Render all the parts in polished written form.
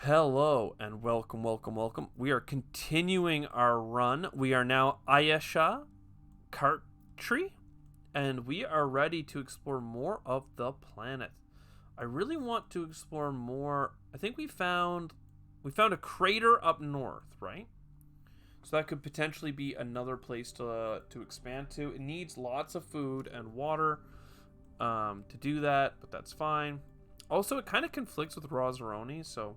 Hello and welcome. We are continuing our run. We are now Ayesha Kartri, and we are ready to explore more of the planet. I really want to explore more. I think we found a crater up north, right? So that could potentially be another place to expand to. It needs lots of food and water to do that, but that's fine. Also, it kind of conflicts with Rosaroni, so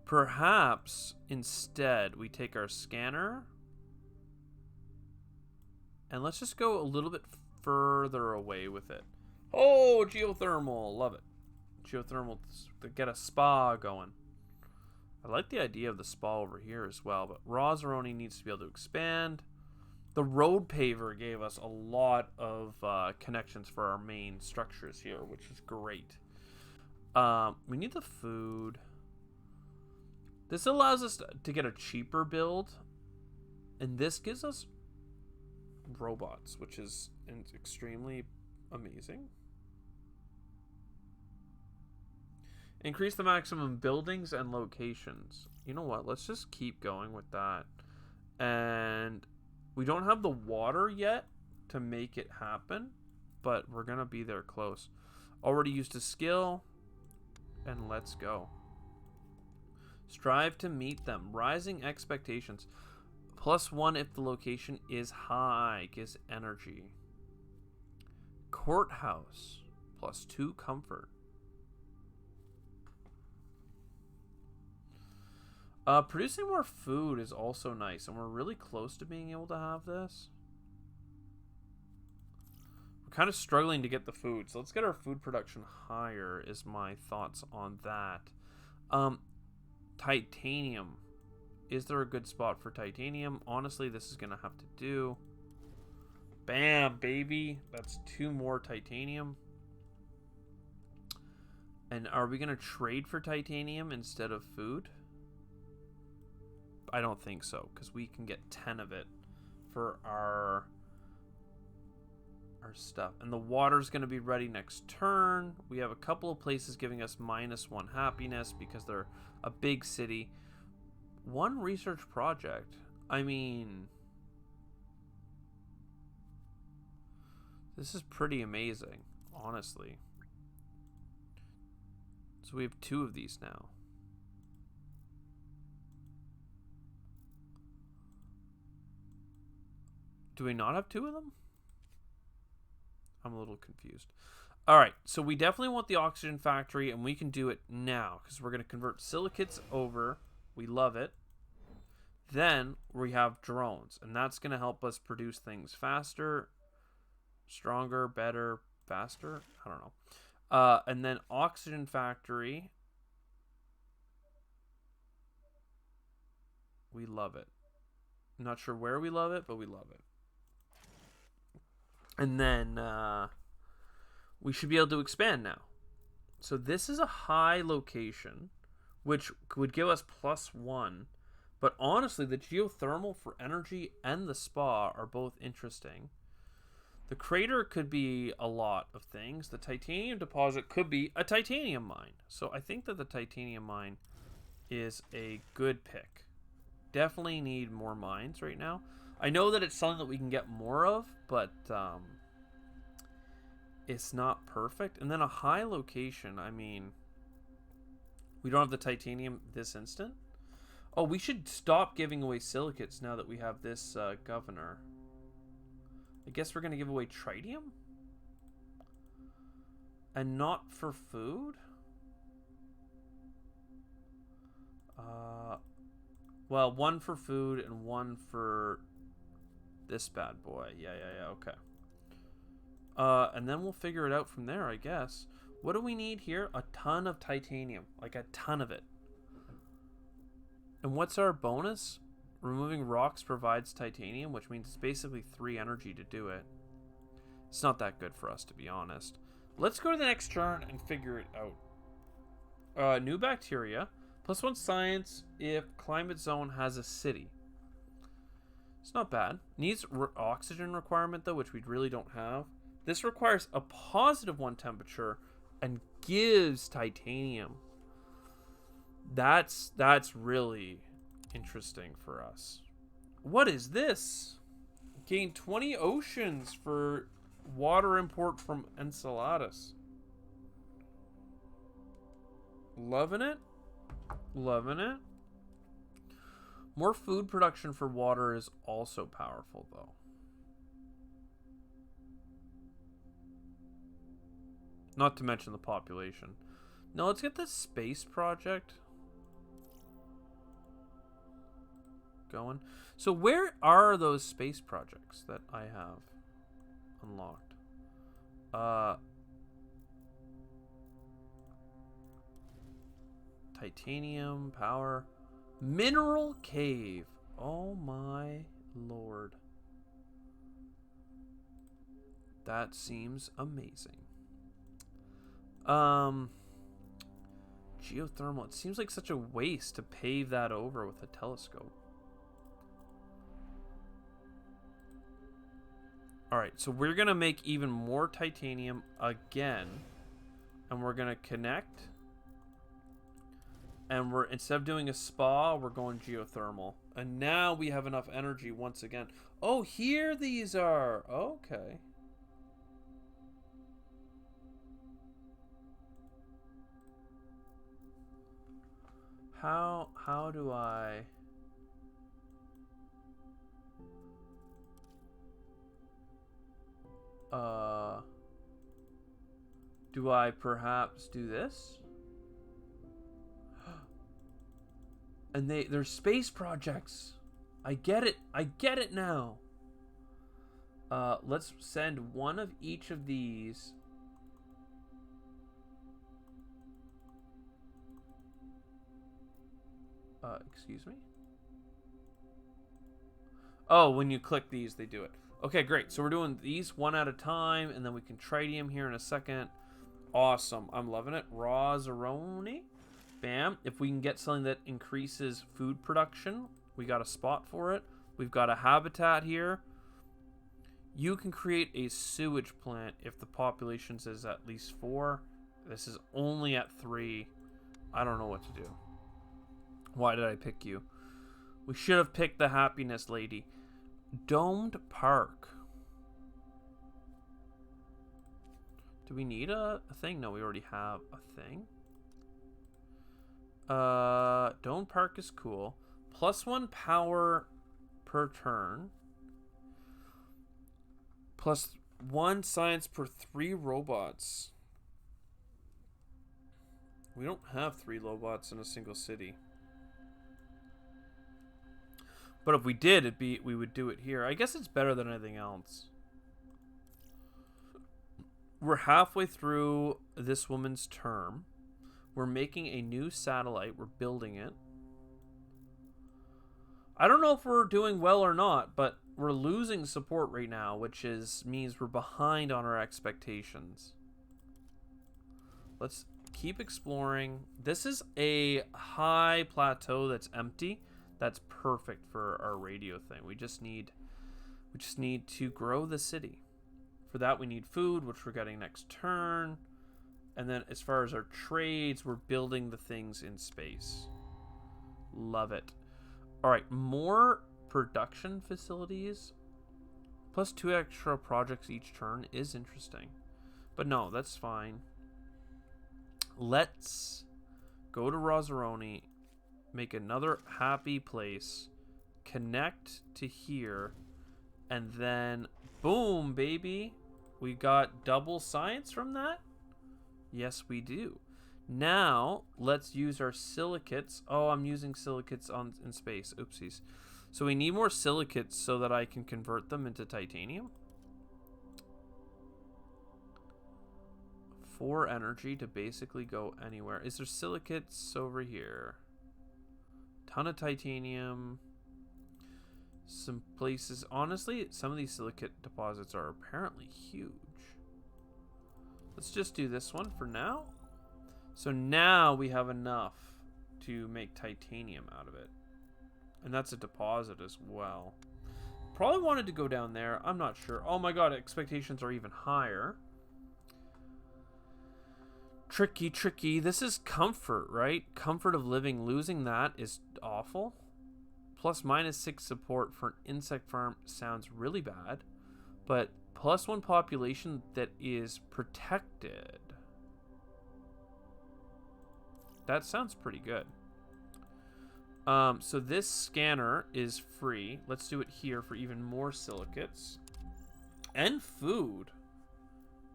perhaps instead we take our scanner and let's just go a little bit further away with it. Oh, geothermal. Love it. Geothermal to get a spa going. I like the idea of the spa over here as well, but Rosaroni needs to be able to expand. The road paver gave us a lot of connections for our main structures here, which is great. We need the food. This allows us to get a cheaper build, and this gives us robots, which is extremely amazing. Increase the maximum buildings and locations. You know what? Let's just keep going with that. And we don't have the water yet to make it happen, but we're going to be there close. Already used a skill, and let's go. Strive to meet them. Rising expectations. +1 if the location is high. Gives energy. Courthouse. +2 comfort. Producing more food is also nice, and we're really close to being able to have this. We're kind of struggling to get the food, so let's get our food production higher is my thoughts on that. Titanium. Is there a good spot for titanium? Honestly, this is going to have to do. Bam, baby. That's 2 more titanium. And are we going to trade for titanium instead of food? I don't think so, because we can get 10 of it for our stuff. And the water's going to be ready next turn. We have a couple of places giving us -1 happiness because they're a big city. 1 research project. I mean, this is pretty amazing, honestly. So we have 2 of these now. Do we not have 2 of them? I'm a little confused. All right, so we definitely want the oxygen factory, and we can do it now because we're going to convert silicates over. We love it. Then we have drones, and that's going to help us produce things faster, stronger, better, faster. I don't know. And then oxygen factory. We love it. I'm not sure where we love it, but we love it. And then we should be able to expand now. So this is a high location, which would give us +1. But honestly, the geothermal for energy and the spa are both interesting. The crater could be a lot of things. The titanium deposit could be a titanium mine. So I think that the titanium mine is a good pick. Definitely need more mines right now. I know that it's something that we can get more of, but it's not perfect. And then a high location, I mean, we don't have the titanium this instant. Oh, we should stop giving away silicates now that we have this governor. I guess we're going to give away tritium? And not for food? Well, 1 for food and 1 for this bad boy. Yeah, okay. And then we'll figure it out from there, I guess. What do we need here? A ton of titanium. Like a ton of it. And what's our bonus? Removing rocks provides titanium, which means it's basically 3 energy to do it. It's not that good for us, to be honest. Let's go to the next turn and figure it out. New bacteria. +1 science if climate zone has a city. It's not bad. Needs oxygen requirement, though, which we really don't have. This requires a +1 temperature and gives titanium. That's really interesting for us. What is this? Gain 20 oceans for water import from Enceladus. Loving it. Loving it. More food production for water is also powerful, though. Not to mention the population. Now, let's get this space project going. So where are those space projects that I have unlocked? Titanium, power, mineral cave. Oh my lord. That seems amazing. Geothermal. It seems like such a waste to pave that over with a telescope. Alright, so we're going to make even more titanium again. And we're going to connect. And we're, instead of doing a spa, we're going geothermal. And now we have enough energy once again. Oh, here these are. Okay. How do I... do I perhaps do this? And they're space projects. I get it. I get it now. Let's send one of each of these. Excuse me? Oh, when you click these, they do it. Okay, great. So we're doing these one at a time, and then we can tritium here in a second. Awesome. I'm loving it. Razzaroni. Bam. If we can get something that increases food production, we got a spot for it. We've got a habitat here. You can create a sewage plant if the population is at least 4. This is only at 3. I don't know what to do. Why did I pick you? We should have picked the happiness lady. Domed park. Do we need a thing? No, we already have a thing. Domed park is cool. +1 power per turn. +1 science per 3 robots. We don't have 3 robots in a single city. But if we did, we would do it here. I guess it's better than anything else. We're halfway through this woman's term. We're making a new satellite. We're building it. I don't know if we're doing well or not, but we're losing support right now, which means we're behind on our expectations. Let's keep exploring. This is a high plateau that's empty. That's perfect for our radio thing. We just need to grow the city. For that, we need food, which we're getting next turn. And then as far as our trades, we're building the things in space. Love it. All right, more production facilities. +2 extra projects each turn is interesting. But no, that's fine. Let's go to Razzaroni. Make another happy place, connect to here, and then boom, baby. We got double science from that? Yes, we do. Now, let's use our silicates. Oh, I'm using silicates in space. Oopsies. So we need more silicates so that I can convert them into titanium. 4 energy to basically go anywhere. Is there silicates over here? Ton of titanium. Some places. Honestly, some of these silicate deposits are apparently huge. Let's just do this one for now. So now we have enough to make titanium out of it. And that's a deposit as well. Probably wanted to go down there. I'm not sure. Oh my god, expectations are even higher. Tricky, tricky. This is comfort, right? Comfort of living. Losing that is awful. Plus -6 support for an insect farm sounds really bad. But +1 population that is protected. That sounds pretty good. So this scanner is free. Let's do it here for even more silicates. And food.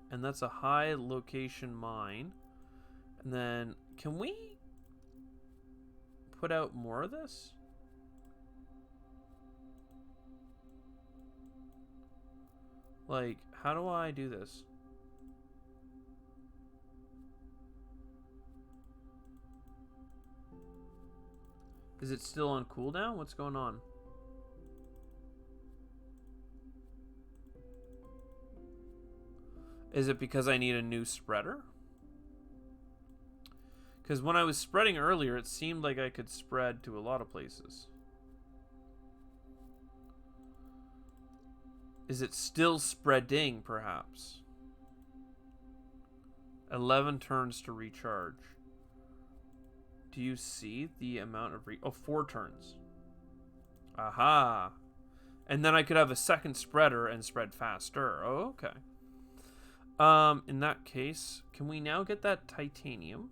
And that's a high location mine. And then, can we put out more of this? Like, how do I do this? Is it still on cooldown? What's going on? Is it because I need a new spreader? Because when I was spreading earlier, it seemed like I could spread to a lot of places. Is it still spreading, perhaps? 11 turns to recharge. Do you see the amount of oh, 4 turns. Aha. And then I could have a second spreader and spread faster. Oh, okay. In that case, can we now get that titanium?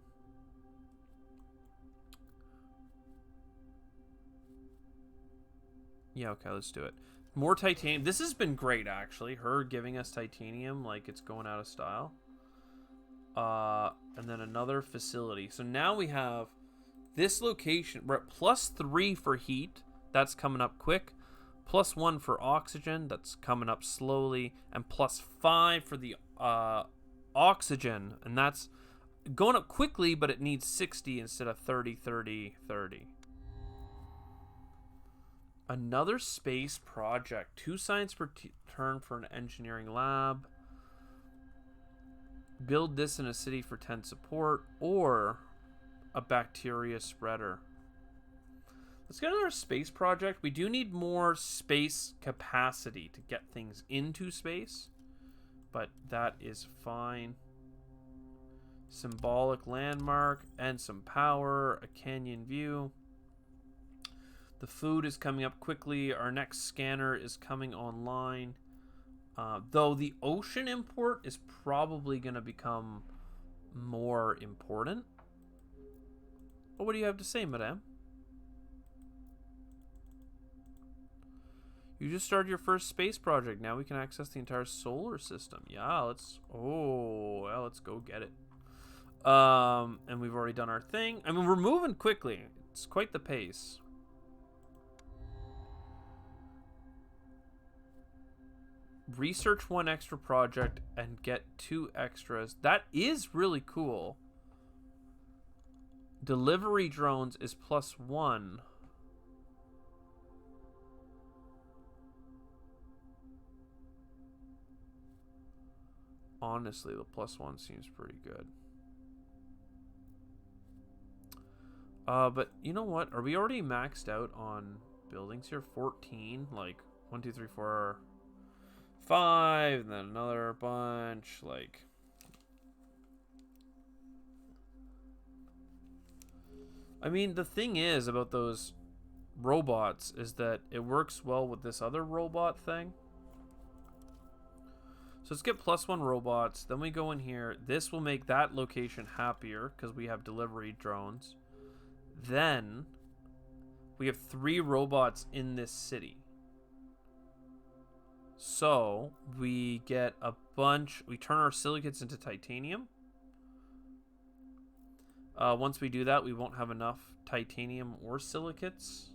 Yeah, okay, let's do it. More titanium. This has been great, actually. Her giving us titanium like it's going out of style. And then another facility. So now we have this location. We're at +3 for heat. That's coming up quick. +1 for oxygen. That's coming up slowly. And +5 for the oxygen. And that's going up quickly, but it needs 60 instead of 30, 30, 30. Another space project. 2 science per turn for an engineering lab. Build this in a city for 10 support. Or a bacteria spreader. Let's get another space project. We do need more space capacity to get things into space. But that is fine. Symbolic landmark and some power. A canyon view. The food is coming up quickly. Our next scanner is coming online. Though the ocean import is probably going to become more important. But what do you have to say, madame? You just started your first space project. Now we can access the entire solar system. Yeah, let's... Oh, well, let's go get it. And we've already done our thing. I mean, we're moving quickly. It's quite the pace. Research 1 extra project and get 2 extras. That is really cool. Delivery drones is +1. Honestly, the +1 seems pretty good. But you know what? Are we already maxed out on buildings here? 14? Like, 1, 2, 3, 4... 5, and then another bunch, like... I mean, the thing is about those robots is that it works well with this other robot thing. So let's get +1 robots, then we go in here. This will make that location happier, because we have delivery drones. Then, we have 3 robots in this city. So, we get a bunch... We turn our silicates into titanium. Once we do that, we won't have enough titanium or silicates.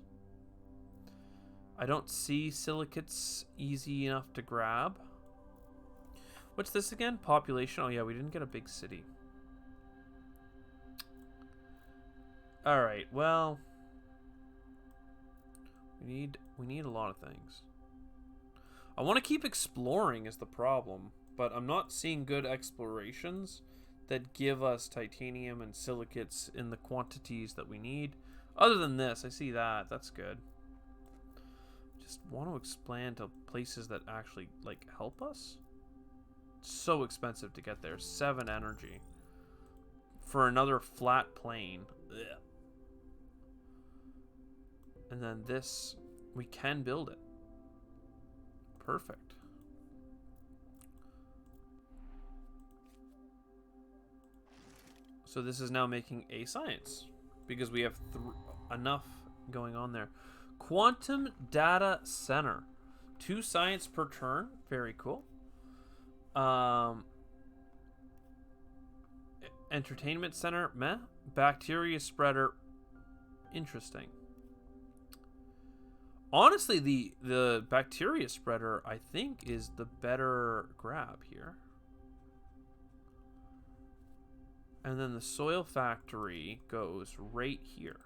I don't see silicates easy enough to grab. What's this again? Population. Oh, yeah, we didn't get a big city. Alright, well... We need a lot of things. I want to keep exploring is the problem, but I'm not seeing good explorations that give us titanium and silicates in the quantities that we need. Other than this, I see that. That's good. Just want to expand to places that actually, like, help us. It's so expensive to get there. 7 energy. for another flat plane. Ugh. And then this, we can build it. Perfect. So this is now making a science because we have enough going on there. Quantum Data Center. 2 science per turn. Very cool. Entertainment Center. Meh. Bacteria Spreader. Interesting. Honestly, the Bacteria Spreader, I think, is the better grab here. And then the Soil Factory goes right here.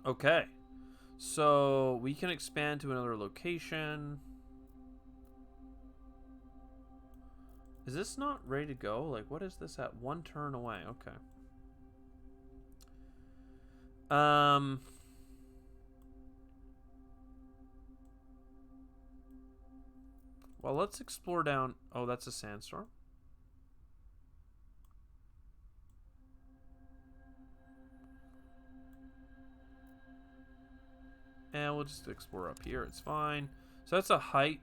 Okay. So we can expand to another location. Is this not ready to go? Like, what is this at? 1 turn away. Okay. Well, let's explore down. Oh, that's a sandstorm. And we'll just explore up here. It's fine. So that's a height.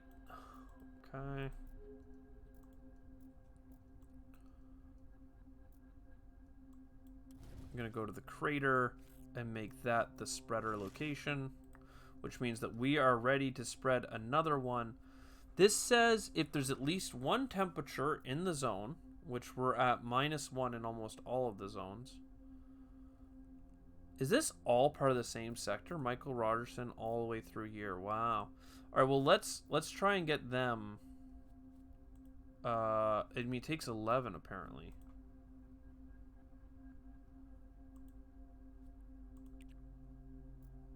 Okay. I'm going to go to the crater and make that the spreader location, which means that we are ready to spread another one. This says if there's at least 1 temperature in the zone, which we're at -1 in almost all of the zones. Is this all part of the same sector? Michael Rogerson all the way through here. Wow. All right, well, let's try and get them. I mean, it takes 11 apparently.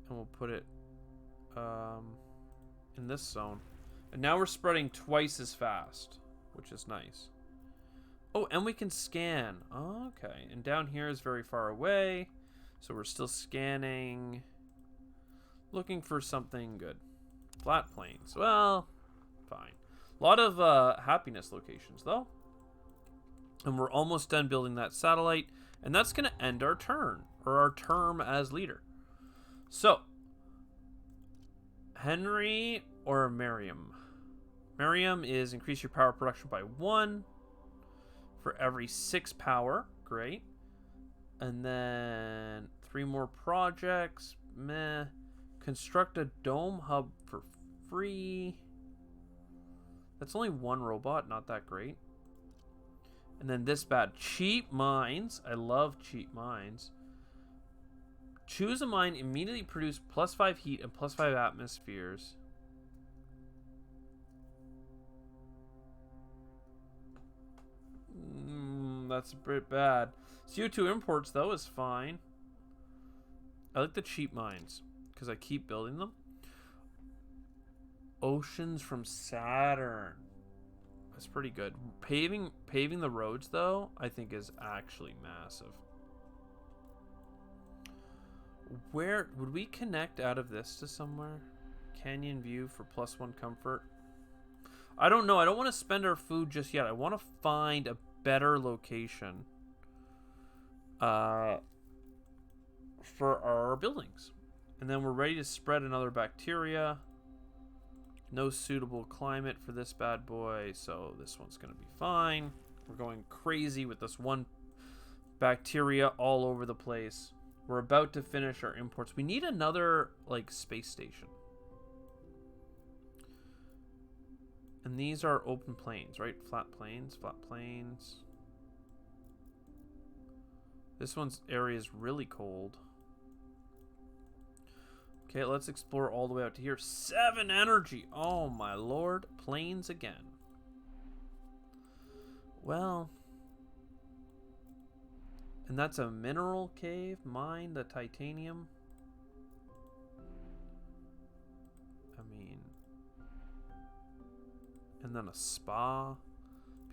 And we'll put it in this zone. And now we're spreading twice as fast, which is nice. Oh, and we can scan. Oh, okay. And down here is very far away. So we're still scanning. Looking for something good. Flat plains. Well, fine. A lot of happiness locations, though. And we're almost done building that satellite. And that's going to end our turn. Or our term as leader. So, Henry or Miriam? Miriam is increase your power production by 1 for every 6 power. Great. And then 3 more projects. Meh. Construct a dome hub for free. That's only 1 robot. Not that great. And then this bad. Cheap mines. I love cheap mines. Choose a mine, immediately produce +5 heat and +5 atmospheres. That's a bit bad. CO2 imports, though, is fine. I like the cheap mines because I keep building them. Oceans from Saturn. That's pretty good. Paving the roads, though, I think is actually massive. Where would we connect out of this to somewhere? Canyon view for +1 comfort. I don't know. I don't want to spend our food just yet. I want to find a better location for our buildings. And then we're ready to spread another bacteria. No suitable climate for this bad boy, so this one's going to be fine. We're going crazy with this one bacteria all over the place. We're about to finish our imports. We need another, like, space station. And these are open plains, right? Flat plains, flat plains. This one's area is really cold. Okay, let's explore all the way out to here. 7 energy! Oh, my lord. Plains again. Well... And that's a mineral cave. Mine the titanium. I mean... And then a spa.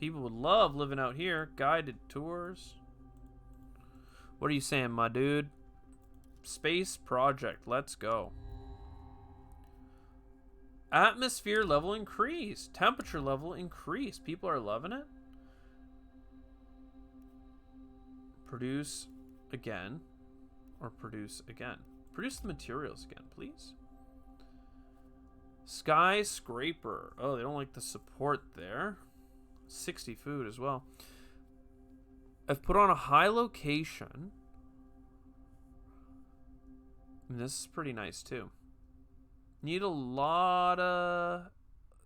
People would love living out here. Guided tours. What are you saying, my dude? Space project. Let's go. Atmosphere level increased. Temperature level increased. People are loving it. Produce again. Or produce again. Produce the materials again, please. Skyscraper. Oh, they don't like the support there. 60 food as well. I've put on a high location. And this is pretty nice too. Need a lot of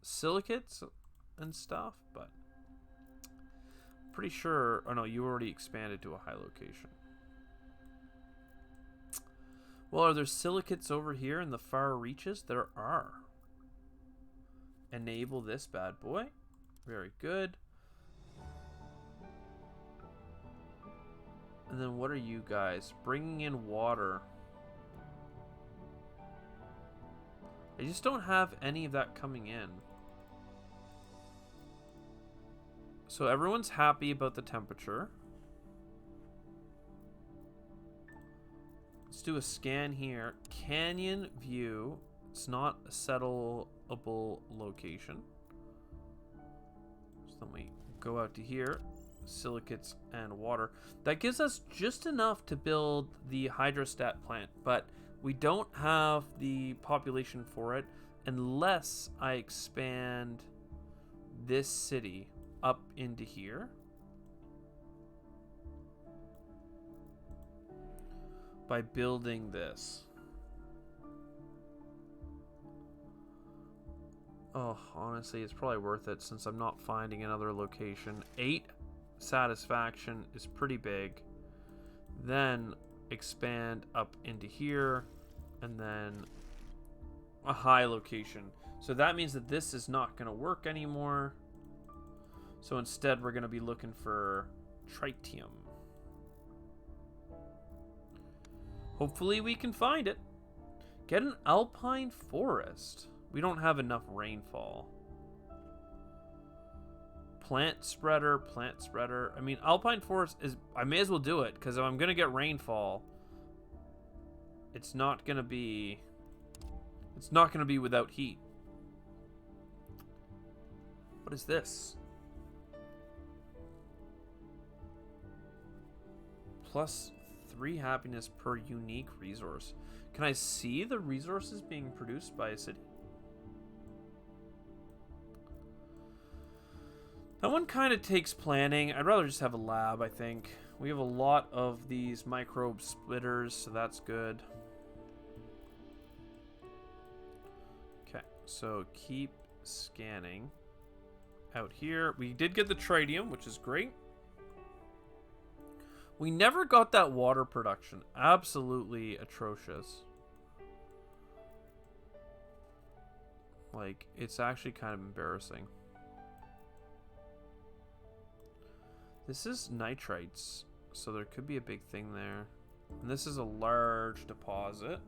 silicates and stuff, but pretty sure. Oh no, you already expanded to a high location. Well, are there silicates over here in the far reaches? There are. Enable this bad boy. Very good. And then what are you guys? Bringing in water. I just don't have any of that coming in. So everyone's happy about the temperature. Let's do a scan here. Canyon view. It's not a settleable location. So then we go out to here. Silicates and water. That gives us just enough to build the hydrostat plant, but we don't have the population for it unless I expand this city up into here. By building this. Oh, honestly, it's probably worth it since I'm not finding another location. 8 satisfaction is pretty big. Then expand up into here and then a high location. So that means that this is not going to work anymore. So instead we're going to be looking for tritium. Hopefully we can find it. Get an alpine forest. We don't have enough rainfall. Plant spreader, plant spreader. I mean, alpine forest is... I may as well do it, because if I'm going to get rainfall, it's not going to be... It's not going to be without heat. What is this? Plus 3 happiness per unique resource. Can I see the resources being produced by a city? That one kind of takes planning. I'd rather just have a lab, I think. We have a lot of these microbe splitters, so that's good. Okay, so keep scanning out here. We did get the tritium, which is great. We never got that water production. Absolutely atrocious. Like, it's actually kind of embarrassing. This is nitrites, so there could be a big thing there. And this is a large deposit.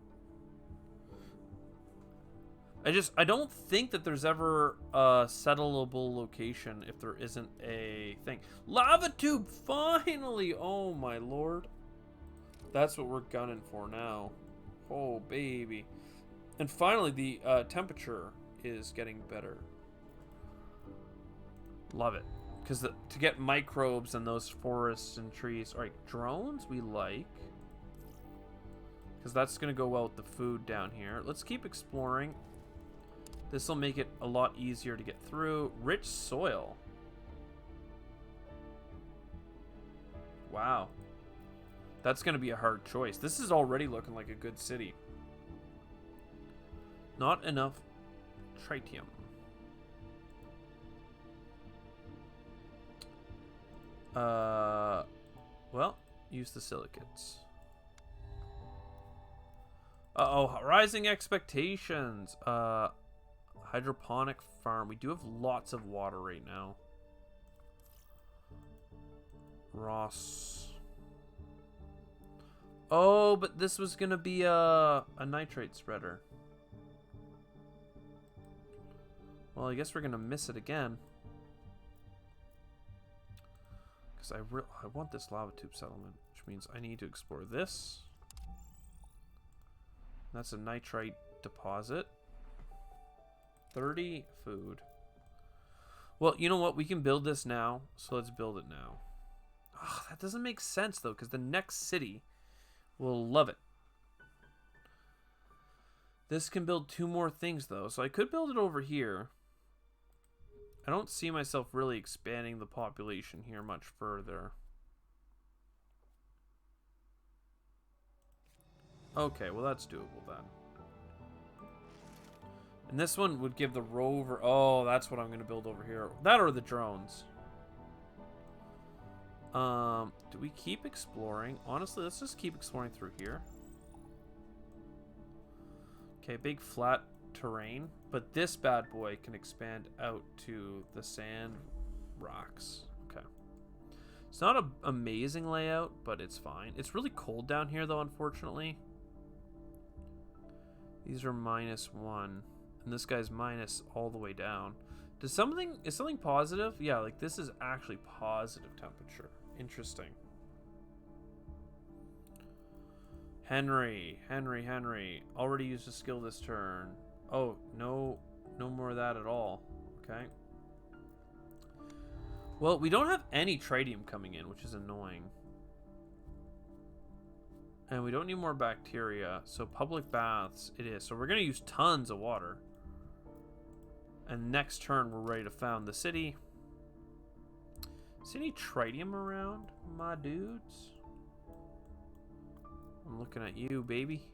I don't think that there's ever a settleable location if there isn't a thing. Lava tube, finally! Oh my lord. That's what we're gunning for now. Oh baby. And finally the temperature is getting better. Love it. Because to get microbes and those forests and trees. Alright, drones we like. Because that's going to go well with the food down here. Let's keep exploring. This will make it a lot easier to get through. Rich soil. Wow. That's going to be a hard choice. This is already looking like a good city. Not enough tritium. Well, use the silicates. Uh-oh, rising expectations. Hydroponic farm. We do have lots of water right now. Ross. Oh, but this was gonna be a nitrate spreader. Well, I guess we're gonna miss it again. Because I want this lava tube settlement, which means I need to explore this. That's a nitrite deposit. 30 food. Well, you know what? We can build this now, so let's build it now. Oh, that doesn't make sense, though, because the next city will love it. This can build 2 more things, though, so I could build it over here. I don't see myself really expanding the population here much further. Okay, well, that's doable then. And this one would give the rover... Oh, that's what I'm going to build over here. That or the drones. Do we keep exploring? Honestly, let's just keep exploring through here. Okay, big flat terrain. But this bad boy can expand out to the sand rocks. Okay. It's not an amazing layout, but it's fine. It's really cold down here, though, unfortunately. These are -1. And this guy's minus all the way down. Is something positive? Yeah, like this is actually positive temperature. Interesting. Henry. Already used a skill this turn. Oh, no more of that at all. Okay. Well, we don't have any tritium coming in, which is annoying. And we don't need more bacteria, so public baths it is. So we're going to use tons of water. And next turn, we're ready to found the city. See any tritium around, my dudes? I'm looking at you, baby.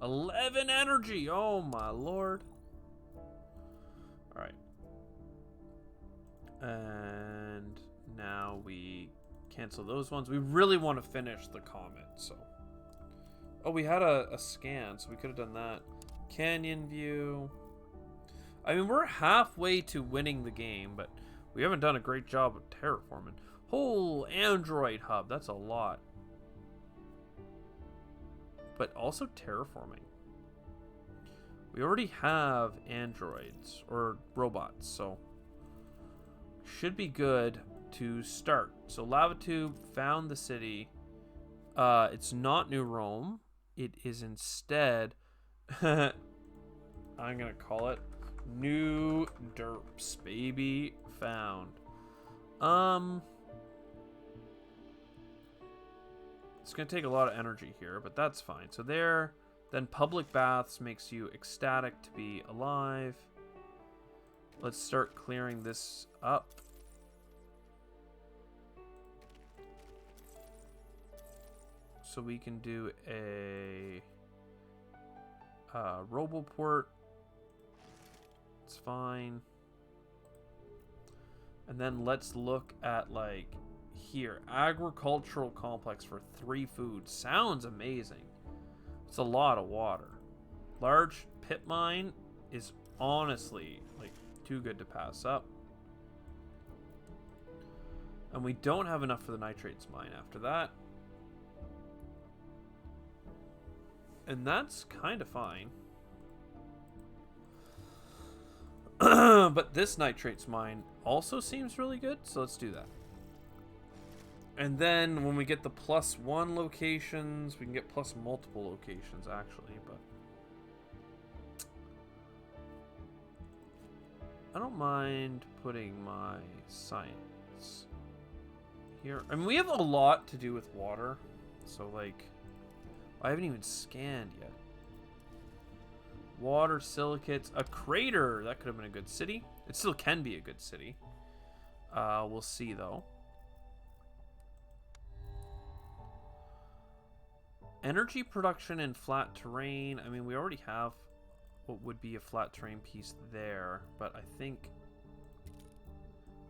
11 energy! Oh, my lord. Alright. And now we cancel those ones. We really want to finish the comet, so... Oh, we had a scan, so we could have done that. Canyon view... I mean, we're halfway to winning the game, but we haven't done a great job of terraforming. Whole Android hub, that's a lot. But also terraforming. We already have androids, or robots, so should be good to start. So Lava Tube found the city. It's not New Rome. It is instead, I'm going to call it New Derps, baby. Found. It's gonna take a lot of energy here, but that's fine. So there, then public baths makes you ecstatic to be alive. Let's start clearing this up. So we can do a Roboport. It's fine. And then let's look at, like, here. Agricultural complex for 3 food. Sounds amazing. It's a lot of water. Large pit mine is honestly, like, too good to pass up. And we don't have enough for the nitrates mine after that. And that's kind of fine. But this nitrates mine also seems really good, so let's do that. And then when we get the +1 locations, we can get plus multiple locations actually, but I don't mind putting my science here. I mean, we have a lot to do with water, so like, I haven't even scanned yet. Water, silicates, a crater. That could have been a good city. It still can be a good city. We'll see, though. Energy production in flat terrain. I mean, we already have what would be a flat terrain piece there. But I think...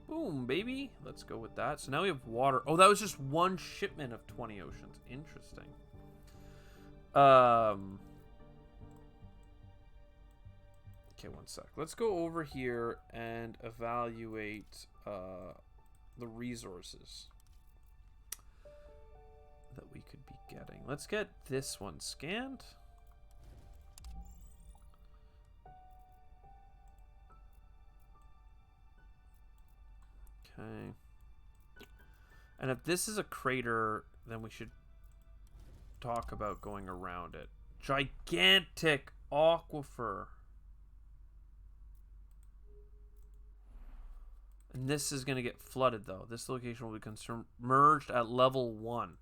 Boom, baby. Let's go with that. So now we have water. Oh, that was just one shipment of 20 oceans. Interesting. Okay, one sec. Let's go over here and evaluate the resources that we could be getting. Let's get this one scanned. Okay. And if this is a crater, then we should talk about going around it. Gigantic aquifer. And this is going to get flooded, though. This location will be merged at level 1.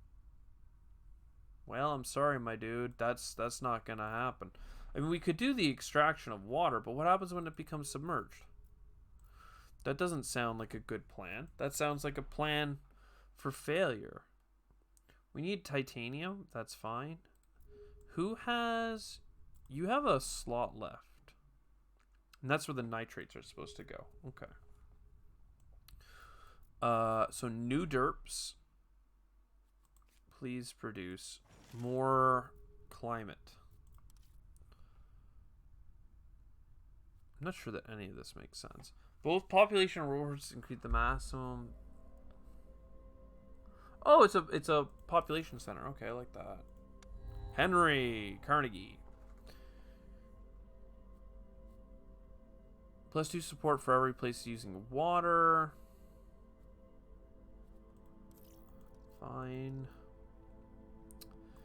Well, I'm sorry, my dude. That's not going to happen. I mean, we could do the extraction of water, but what happens when it becomes submerged? That doesn't sound like a good plan. That sounds like a plan for failure. We need titanium. That's fine. Who has... You have a slot left. And that's where the nitrates are supposed to go. Okay. So new derps. Please produce more climate. I'm not sure that any of this makes sense. Both population rewards increase the maximum. Oh, it's a population center. Okay, I like that. Henry Carnegie. +2 support for every place using water. Fine.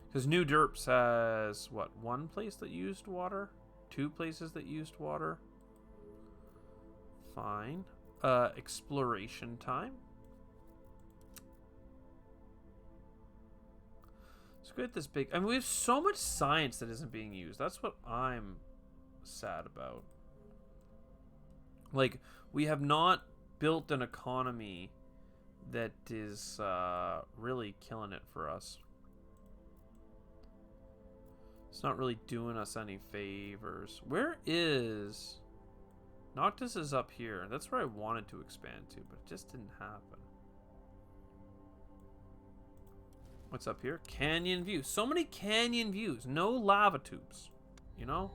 Because New Derps has, what, 1 place that used water? 2 places that used water? Fine. Exploration time. Let's go at this big... I mean, we have so much science that isn't being used. That's what I'm sad about. Like, we have not built an economy that is really killing it for us. It's not really doing us any favors. Where is... Noctis is up here. That's where I wanted to expand to, but it just didn't happen. What's up here? Canyon view. So many canyon views. No lava tubes. You know?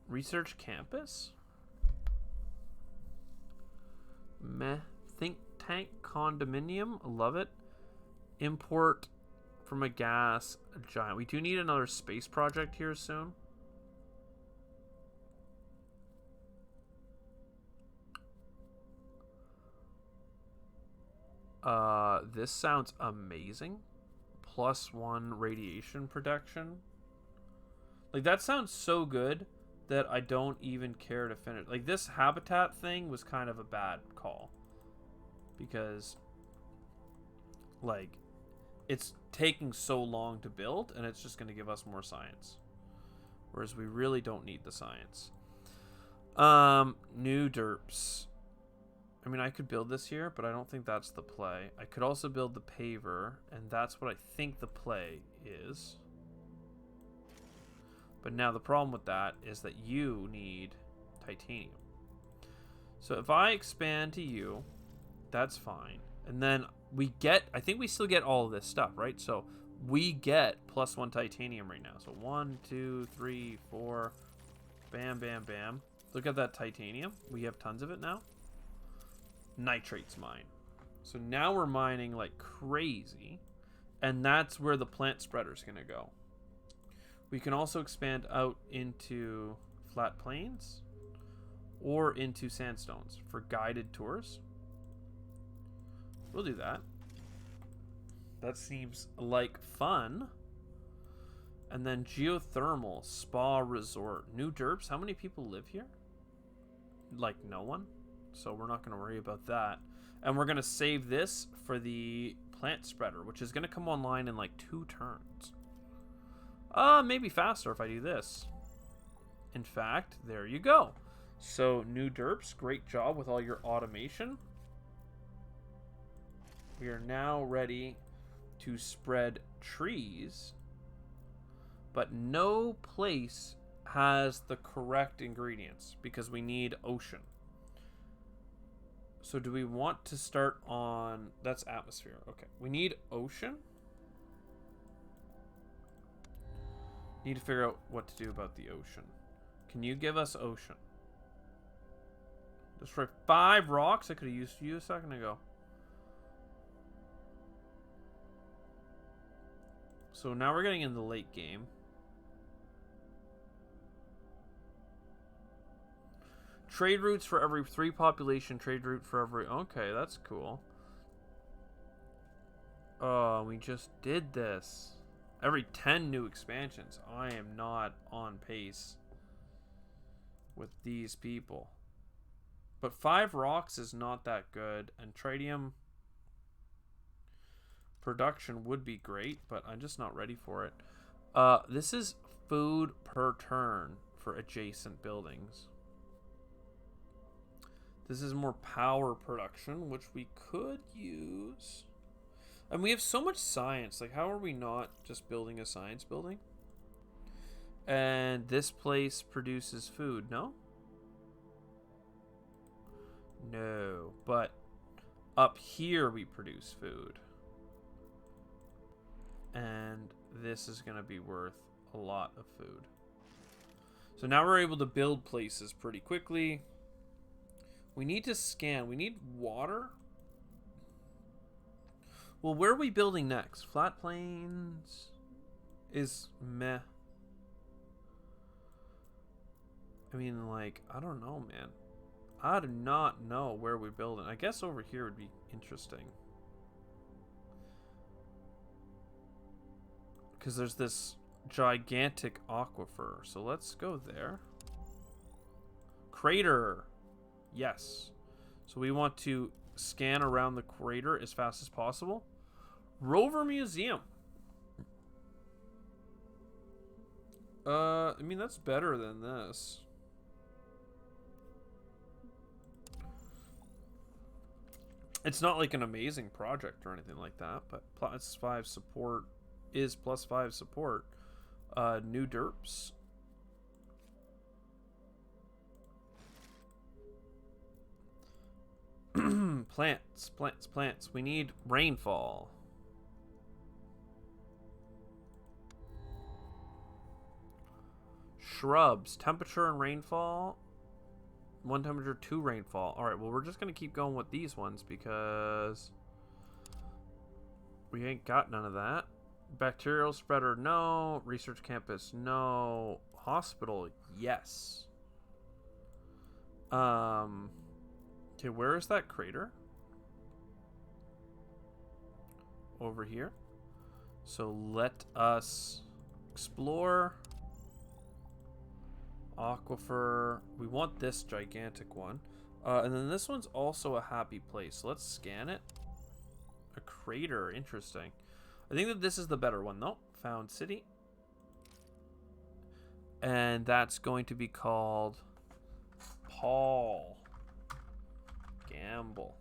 Research campus? Meh. Think tank condominium. Love it. Import from a gas giant. We do need another space project here soon. This sounds amazing. +1 radiation protection. Like, that sounds so good that I don't even care to finish. Like, this habitat thing was kind of a bad call. Because, like, it's taking so long to build, and it's just going to give us more science. Whereas we really don't need the science. New derps. I mean, I could build this here, but I don't think that's the play. I could also build the paver, and that's what I think the play is. But now the problem with that is that you need titanium. So if I expand to you, that's fine. And then we get, I think we still get all of this stuff, right? So we get +1 titanium right now. So 1, 2, 3, 4, bam, bam, bam. Look at that titanium. We have tons of it now. Nitrates mine. So now we're mining like crazy, and that's where the plant spreader is going to go. We can also expand out into flat plains or into sandstones for guided tours. We'll do that. That seems like fun. And then geothermal spa resort. New derps. How many people live here? Like no one. So we're not going to worry about that. And we're going to save this for the plant spreader, which is going to come online in like 2 turns. Maybe faster if I do this. In fact, there you go. So new derps, great job with all your automation. We are now ready to spread trees, but no place has the correct ingredients because we need ocean. So do we want to start on... That's atmosphere. Okay. We need ocean. Need to figure out what to do about the ocean. Can you give us ocean? Destroy 5 rocks? I could have used you a second ago. So now we're getting in the late game. Trade routes for every 3 population. Trade route for every... Okay, that's cool. Oh, we just did this. Every 10 new expansions. I am not on pace with these people. But 5 rocks is not that good. And tritium production would be great, but I'm just not ready for it. This is food per turn for adjacent buildings. This is more power production, which we could use. And we have so much science. Like, how are we not just building a science building? And this place produces food, no? No, but up here we produce food. And this is going to be worth a lot of food. So now we're able to build places pretty quickly. We need to scan. We need water. Well, where are we building next? Flat plains is meh. I mean, like, I don't know, man. I do not know where we're building. I guess over here would be interesting. Because there's this gigantic aquifer. So let's go there. Crater. Yes. So we want to scan around the crater as fast as possible. Rover Museum. I mean, that's better than this. It's not like an amazing project or anything like that, but +5 support is +5 support. New derps. Plants. We need rainfall. Shrubs. Temperature and rainfall. 1 temperature, 2 rainfall. Alright, well, we're just going to keep going with these ones because we ain't got none of that. Bacterial spreader, no. Research campus, no. Hospital, yes. Okay, where is that crater? Over here. So let us explore. Aquifer. We want this gigantic one. And then this one's also a happy place. Let's scan it. A crater. Interesting. I think that this is the better one, though. Found city. And that's going to be called Paul Gamble.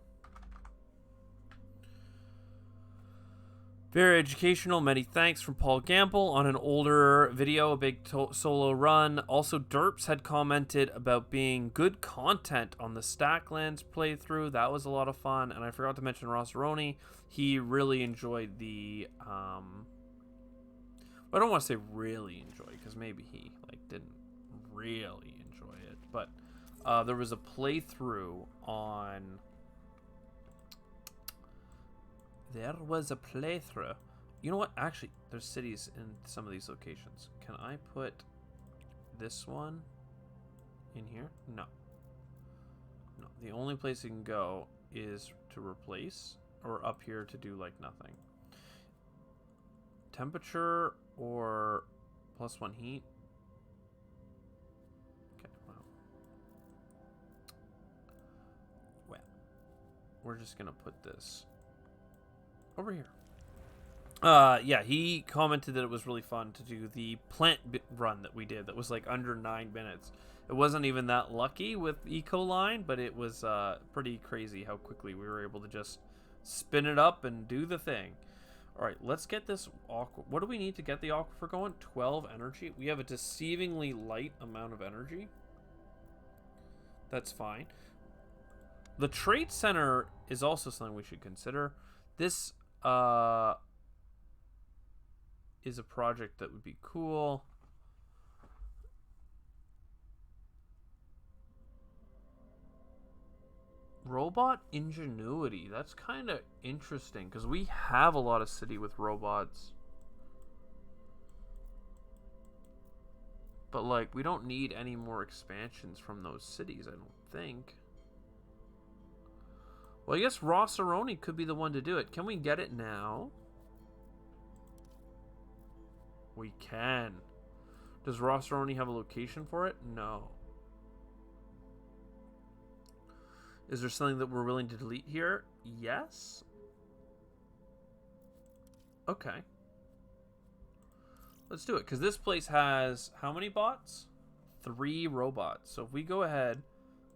Very educational. Many thanks from Paul Gamble on an older video, a big solo run. Also, Derps had commented about being good content on the Stacklands playthrough. That was a lot of fun. And I forgot to mention Rossaroni. He really enjoyed the... I don't want to say really enjoy, because maybe he didn't really enjoy it. But there was a playthrough on... There was a playthrough. You know what? Actually, there's cities in some of these locations. Can I put this one in here? No. No. The only place you can go is to replace or up here to do like nothing. Temperature or +1 heat. Okay, wow. Well, we're just going to put this over here. Yeah, he commented that it was really fun to do the plant run that we did. That was like under 9 minutes. It wasn't even that lucky with Ecoline, but it was pretty crazy how quickly we were able to just spin it up and do the thing. All right, let's get this aquifer. What do we need to get the aquifer going? 12 energy. We have a deceivingly light amount of energy. That's fine. The Trade Center is also something we should consider. This is a project that would be cool. Robot ingenuity. That's kind of interesting because we have a lot of city with robots. But like, we don't need any more expansions from those cities, I don't think. Well, I guess Rossaroni could be the one to do it. Can we get it now? We can. Does Rossaroni have a location for it? No. Is there something that we're willing to delete here? Yes. Okay. Let's do it, because this place has how many bots? 3 robots. So if we go ahead,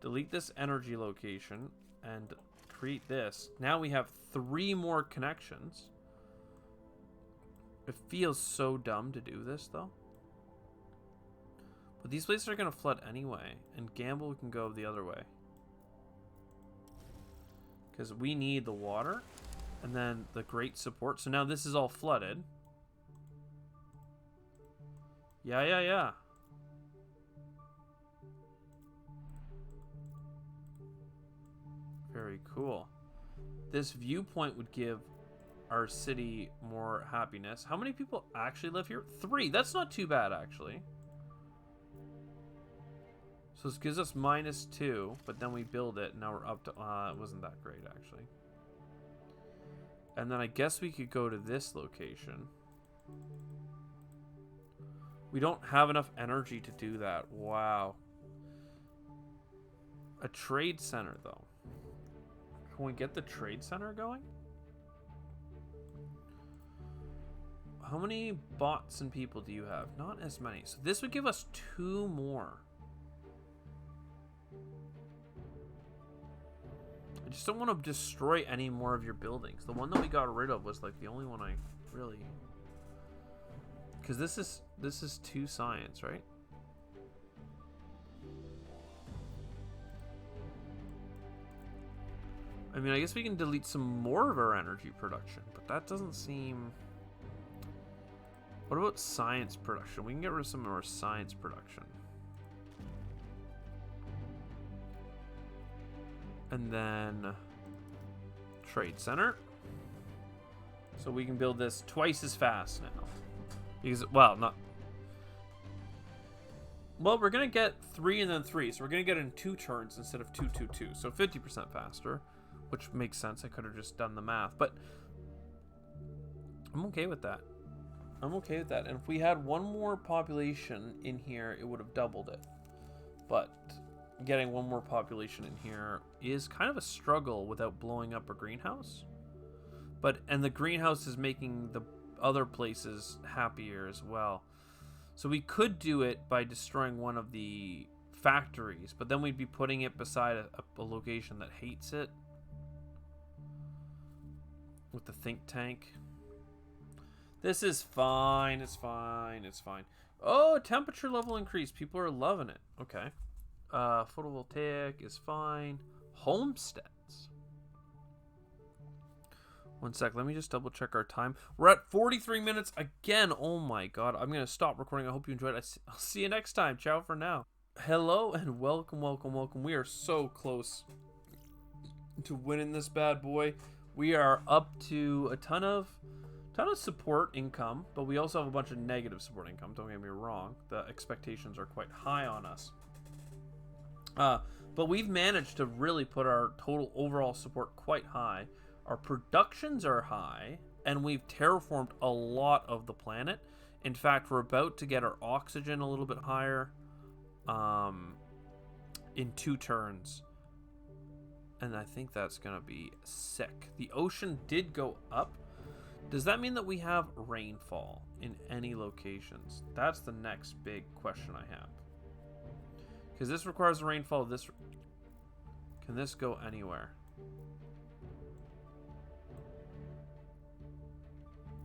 delete this energy location, and create this, now we have 3 more connections. It feels so dumb to do this, though. But these places are going to flood anyway, and Gamble can go the other way. Because we need the water, and then the great support. So now this is all flooded. Yeah. Very cool. This viewpoint would give our city more happiness. How many people actually live here? 3. That's not too bad, actually. So this gives us -2, but then we build it, and now we're up to... it wasn't that great, actually. And then I guess we could go to this location. We don't have enough energy to do that. Wow. A trade center, though. Can we get the trade center going? How many bots and people do you have? Not as many. So this would give us 2 more. I just don't want to destroy any more of your buildings. The one that we got rid of was like the only one I really... Because this is 2 science, right? I mean, I guess we can delete some more of our energy production, but that doesn't seem... What about science production? We can get rid of some of our science production. And then trade center. So we can build this twice as fast now. Because, well, not... Well, we're going to get 3 and then 3. So we're going to get it in 2 turns instead of 2, 2, 2. So 50% faster, which makes sense. I could have just done the math. But I'm okay with that. I'm okay with that. And if we had 1 more population in here, it would have doubled it. But getting 1 more population in here is kind of a struggle without blowing up a greenhouse. And the greenhouse is making the other places happier as well. So we could do it by destroying one of the factories, but then we'd be putting it beside a location that hates it. With the think tank. This is fine. It's fine. It's fine. Oh, temperature level increase. People are loving it. Okay. Photovoltaic is fine. Homesteads. 1 sec. Let me just double check our time. We're at 43 minutes again. Oh my god. I'm going to stop recording. I hope you enjoyed it. I'll see you next time. Ciao for now. Hello and welcome. We are so close to winning this bad boy. We are up to a ton of support income, but we also have a bunch of negative support income. Don't get me wrong. The expectations are quite high on us. But we've managed to really put our total overall support quite high. Our productions are high, and we've terraformed a lot of the planet. In fact, we're about to get our oxygen a little bit higher in 2 turns. And I think that's going to be sick. The ocean did go up. Does that mean that we have rainfall in any locations? That's the next big question I have. Because this requires rainfall. Can this go anywhere?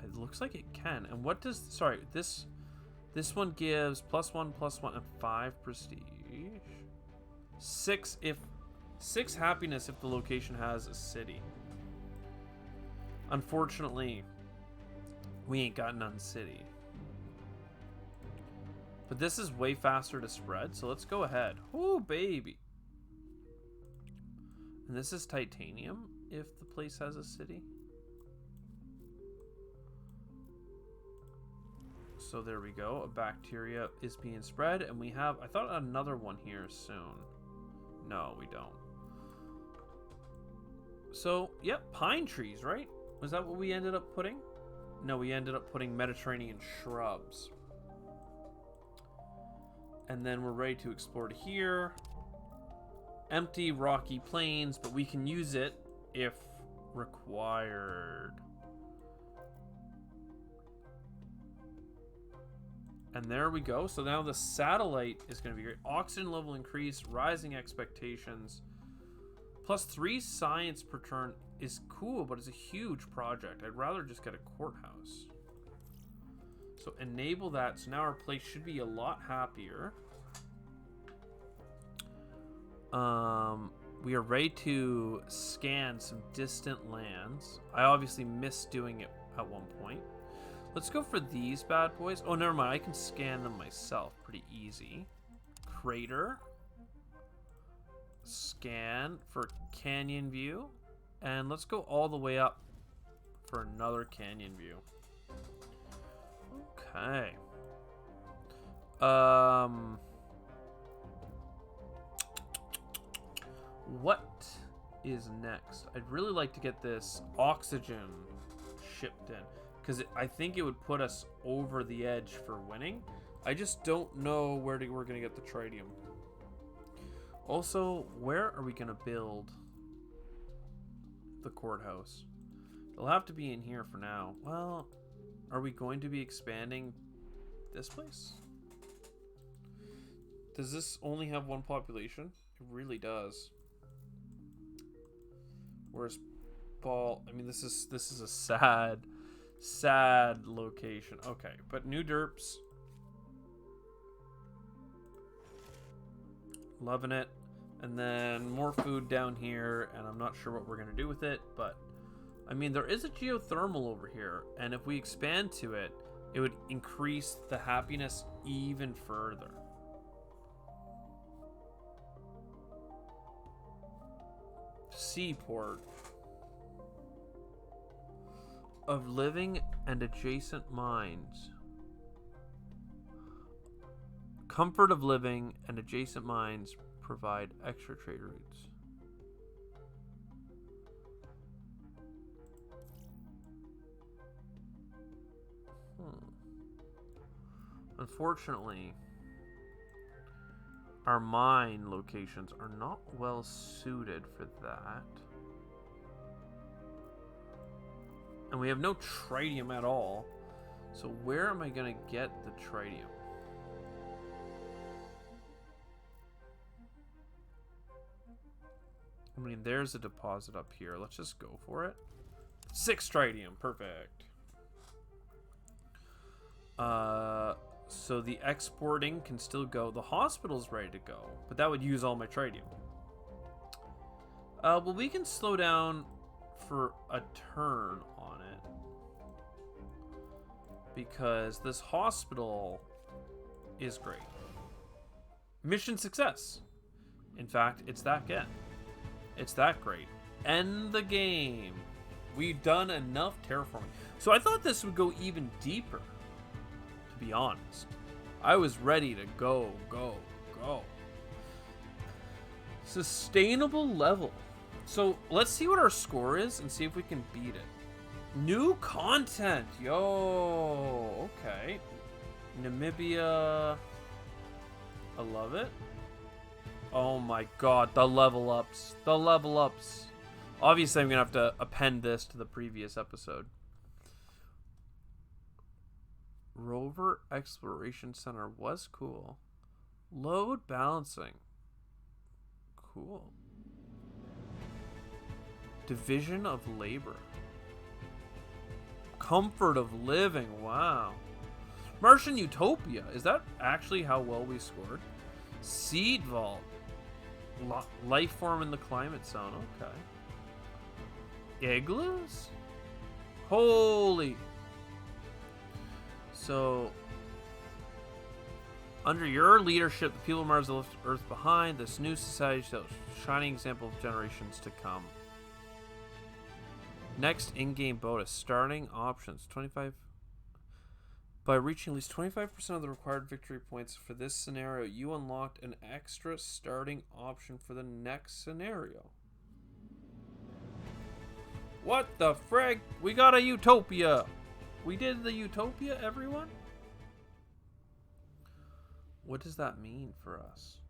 It looks like it can. And what does... Sorry, this one gives +1, and 5 prestige. 6 happiness if the location has a city. Unfortunately, we ain't got none city. But this is way faster to spread, so let's go ahead. Oh, baby. And this is titanium if the place has a city. So there we go. A bacteria is being spread, and we have... I thought another one here soon. No, we don't. So, yep, pine trees, right? Was that what we ended up putting? No, we ended up putting Mediterranean shrubs. And then we're ready to explore to here. empty rocky plains, but we can use it if required. And there we go. So now the satellite is going to be great. Oxygen level increase, rising expectations. +3 science per turn is cool, but it's a huge project. I'd rather just get a courthouse. So enable that. So now our place should be a lot happier. We are ready to scan some distant lands. I obviously missed doing it at one point. Let's go for these bad boys. Oh, never mind. I can scan them myself. Pretty easy. Crater. Scan for canyon view. And let's go all the way up for another canyon view. Okay. What is next? I'd really like to get this oxygen shipped in, because I think it would put us over the edge for winning. I just don't know where we're going to get the tritium. Also, where are we going to build the courthouse? It'll have to be in here for now. Well, are we going to be expanding this place? Does this only have one population? It really does. Where's Ball? I mean, this is a sad location. Okay, but new derps. Loving it. And then more food down here, and I'm not sure what we're going to do with it, but I mean, there is a geothermal over here, and if we expand to it, it would increase the happiness even further. Seaport. Of living and adjacent mines. Comfort of living and adjacent mines provide extra trade routes. Unfortunately, our mine locations are not well suited for that. And we have no tritium at all. So where am I going to get the tritium? I mean, there's a deposit up here. Let's just go for it. 6 tritium. Perfect. So the exporting can still go. The hospital's ready to go, but that would use all my tritium. Well, we can slow down for a turn on it, because this hospital is great. Mission success. In fact, it's that good. It's that great. End the game. We've done enough terraforming. So I thought this would go even deeper, to be honest. I was ready to go. Sustainable level. So let's see what our score is and see if we can beat it. New content. Yo. Okay. Namibia. I love it. Oh my god. The level ups. The level ups. Obviously, I'm going to have to append this to the previous episode. Rover Exploration Center was cool. Load balancing. Cool. Division of labor. Comfort of living. Wow. Martian Utopia. Is that actually how well we scored? Seed vault. Life form in the climate zone. Okay. Igloos? Holy. So, under your leadership, the people of Mars left Earth behind. This new society shows a shining example of generations to come. Next in-game bonus. Starting options. 25. By reaching at least 25% of the required victory points for this scenario, you unlocked an extra starting option for the next scenario. What the frig? We got a utopia. We did the utopia, everyone? What does that mean for us?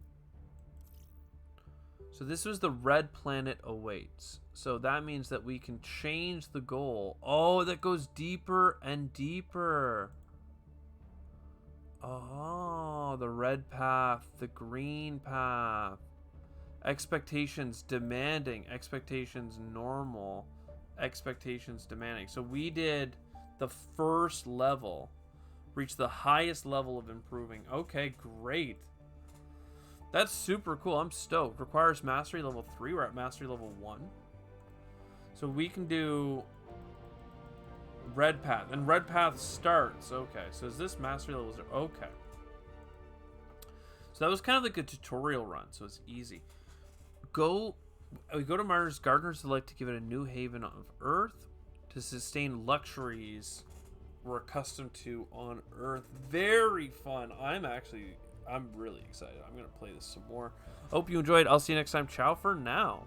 So this was the red planet awaits. So that means that we can change the goal. Oh, that goes deeper and deeper. Oh, the red path, the green path. Expectations demanding, expectations normal, expectations demanding. So we did the first level, reached the highest level of improving. Okay, great. That's super cool. I'm stoked. Requires mastery level 3. We're at mastery level 1. So we can do red path. And red path starts. Okay. So is this mastery level 0? Okay. So that was kind of like a tutorial run. So it's easy. We go to Mars. Gardeners would like to give it a new haven of Earth to sustain luxuries we're accustomed to on Earth. Very fun. I'm really excited. I'm going to play this some more. Hope you enjoyed. I'll see you next time. Ciao for now.